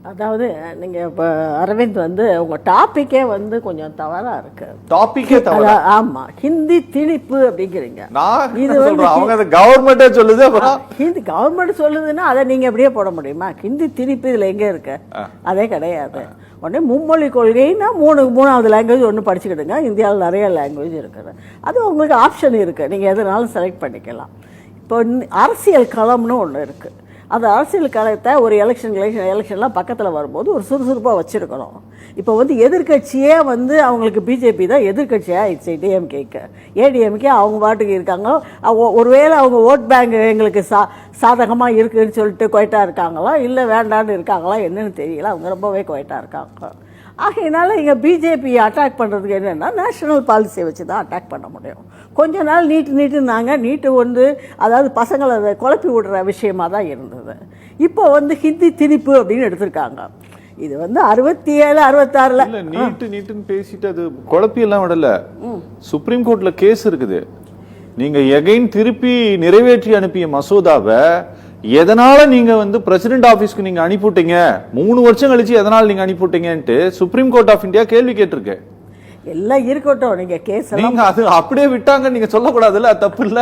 அதாவது நீங்க இப்ப அரவிந்த் வந்து உங்க டாபிக்கே வந்து கொஞ்சம் தவறா இருக்கு. டாபிக்கே தவறா? ஆமா, ஹிந்தி திணிப்பு அப்படிங்கிறீங்க. இது வந்து அவங்க கவர்மெண்டே சொல்லுது. அப்புறம் ஹிந்தி கவர்மெண்ட் சொல்லுதுன்னா அதை நீங்க அப்படியே போட முடியுமா? ஹிந்தி திணிப்பு இதுல எங்க இருக்கு? அதே கிடையாது. உடனே மும்மொழி கொள்கைன்னா மூணாவது லாங்குவேஜ் ஒன்று படிச்சுக்கிடுங்க. இந்தியாவில் நிறைய லாங்குவேஜ் இருக்குது. அது உங்களுக்கு ஆப்ஷன் இருக்கு, நீங்க எதுனாலும் செலக்ட் பண்ணிக்கலாம். இப்போ அரசியல் களம்னு ஒன்று இருக்கு. அந்த அரசியல் களத்தை ஒரு எலெக்ஷன்லாம் பக்கத்தில் வரும்போது ஒரு சுறுசுறுப்பாக வச்சுருக்கணும். இப்போ வந்து எதிர்கட்சியே வந்து அவங்களுக்கு பிஜேபி தான் எதிர்கட்சியாக ஆயிடுச்சு. டிஎம்கேக்கு ஏடிஎம்கே அவங்க பாட்டுக்கு இருக்காங்க. ஒருவேளை அவங்க ஓட் பேங்க் எங்களுக்கு சாதகமாக இருக்குதுன்னு சொல்லிட்டு குவைட்டாக இருக்காங்களா, இல்லை வேண்டான்னு இருக்காங்களா என்னன்னு தெரியல. அவங்க ரொம்பவே குவைட்டாக இருக்காங்க. ஆகையினால இங்கே பிஜேபி அட்டாக் பண்ணுறதுக்கு என்னென்னா நேஷனல் பாலிசியை வச்சு தான் அட்டாக் பண்ண முடியும். கொஞ்ச நாள் நீட்டுனாங்க. நீட்டு வந்து அதாவது பசங்களை அதை குழப்பி விடுற விஷயமா தான் இருந்தது. இப்போ வந்து ஹிந்தி திணிப்பு அப்படின்னு எடுத்திருக்காங்க. இது வந்து 67, 66 நீட்டுன்னு பேசிட்டு அது குழப்பி எல்லாம் விடல. சுப்ரீம் கோர்ட்ல கேஸ் இருக்குது. நீங்க எகைன் திருப்பி நிறைவேற்றி அனுப்பிய மசோதாவை எதனால நீங்க வந்து பிரசிடென்ட் ஆபீஸ்க்கு நீங்க அனுப்பிவிட்டீங்க, 3 வருஷம் கழிச்சு எதனால நீங்க அனுப்பிவிட்டீங்கன்ட்டு சுப்ரீம் கோர்ட் ஆஃப் இந்தியா கேள்வி கேட்டிருக்கு. எல்லாம் இருக்கட்டும், நீங்க கேஸ் நீங்க அது அப்படியே விட்டாங்க நீங்க சொல்லக்கூடாதுல்ல, தப்பு இல்ல.